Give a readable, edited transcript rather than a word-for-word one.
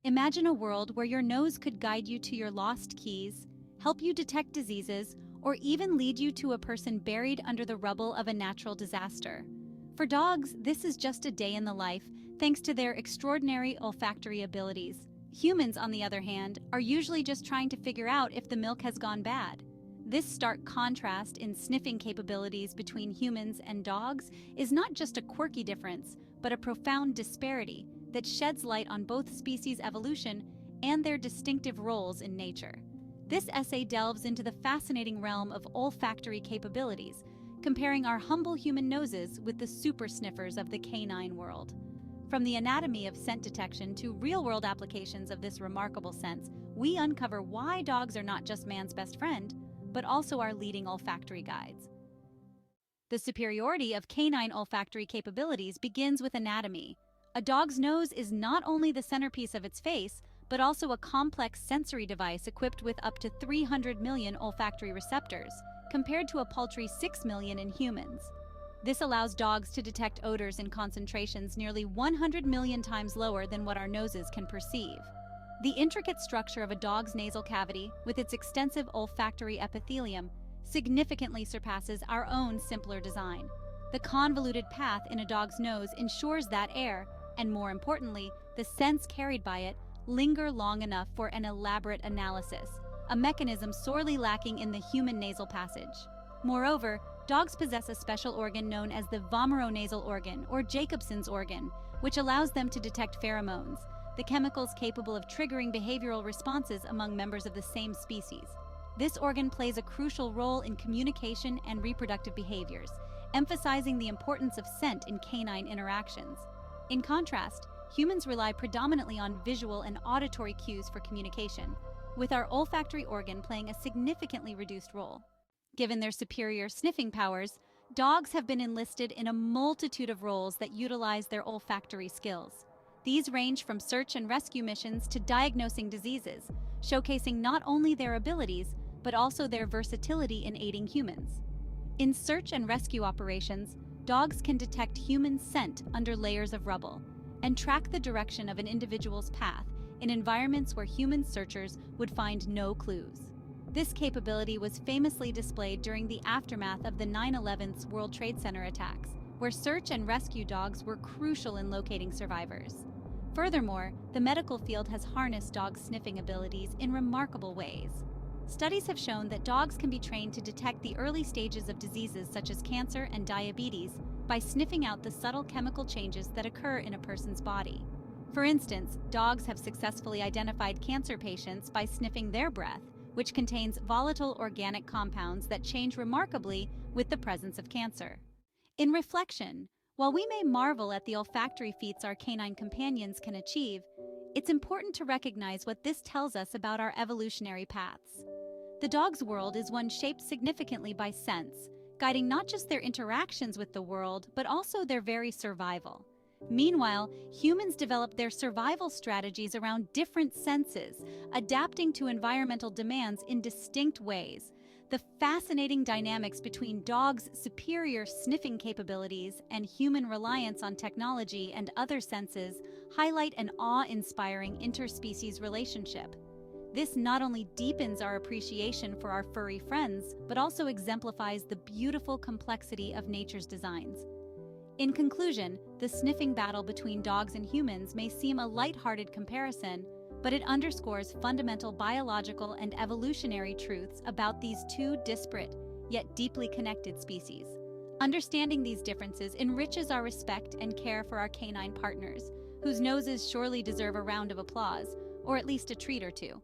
Imagine a world where your nose could guide you to your lost keys, help you detect diseases, or even lead you to a person buried under the rubble of a natural disaster. For dogs, this is just a day in the life, thanks to their extraordinary olfactory abilities. Humans, on the other hand, are usually just trying to figure out if the milk has gone bad. This stark contrast in sniffing capabilities between humans and dogs is not just a quirky difference, but a profound disparity that sheds light on both species' evolution and their distinctive roles in nature. This essay delves into the fascinating realm of olfactory capabilities, comparing our humble human noses with the super sniffers of the canine world. From the anatomy of scent detection to real-world applications of this remarkable sense, we uncover why dogs are not just man's best friend, but also our leading olfactory guides. The superiority of canine olfactory capabilities begins with anatomy. A dog's nose is not only the centerpiece of its face, but also a complex sensory device equipped with up to 300 million olfactory receptors, compared to a paltry 6 million in humans. This allows dogs to detect odors in concentrations nearly 100 million times lower than what our noses can perceive. The intricate structure of a dog's nasal cavity, with its extensive olfactory epithelium, significantly surpasses our own simpler design. The convoluted path in a dog's nose ensures that air, and more importantly, the scents carried by it, linger long enough for an elaborate analysis, a mechanism sorely lacking in the human nasal passage. Moreover, dogs possess a special organ known as the vomeronasal organ, or Jacobson's organ, which allows them to detect pheromones, the chemicals capable of triggering behavioral responses among members of the same species. This organ plays a crucial role in communication and reproductive behaviors, emphasizing the importance of scent in canine interactions. In contrast, humans rely predominantly on visual and auditory cues for communication, with our olfactory organ playing a significantly reduced role. Given their superior sniffing powers, dogs have been enlisted in a multitude of roles that utilize their olfactory skills. These range from search and rescue missions to diagnosing diseases, showcasing not only their abilities, but also their versatility in aiding humans. In search and rescue operations, dogs can detect human scent under layers of rubble and track the direction of an individual's path in environments where human searchers would find no clues. This capability was famously displayed during the aftermath of the 9/11 World Trade Center attacks, where search and rescue dogs were crucial in locating survivors. Furthermore, the medical field has harnessed dogs' sniffing abilities in remarkable ways. Studies have shown that dogs can be trained to detect the early stages of diseases such as cancer and diabetes by sniffing out the subtle chemical changes that occur in a person's body. For instance, dogs have successfully identified cancer patients by sniffing their breath, which contains volatile organic compounds that change remarkably with the presence of cancer. In reflection, while we may marvel at the olfactory feats our canine companions can achieve, it's important to recognize what this tells us about our evolutionary paths. The dog's world is one shaped significantly by sense, guiding not just their interactions with the world, but also their very survival. Meanwhile, humans develop their survival strategies around different senses, adapting to environmental demands in distinct ways. The fascinating dynamics between dogs' superior sniffing capabilities and human reliance on technology and other senses highlight an awe-inspiring interspecies relationship. This not only deepens our appreciation for our furry friends, but also exemplifies the beautiful complexity of nature's designs. In conclusion, the sniffing battle between dogs and humans may seem a lighthearted comparison, but it underscores fundamental biological and evolutionary truths about these two disparate, yet deeply connected species. Understanding these differences enriches our respect and care for our canine partners, whose noses surely deserve a round of applause, or at least a treat or two.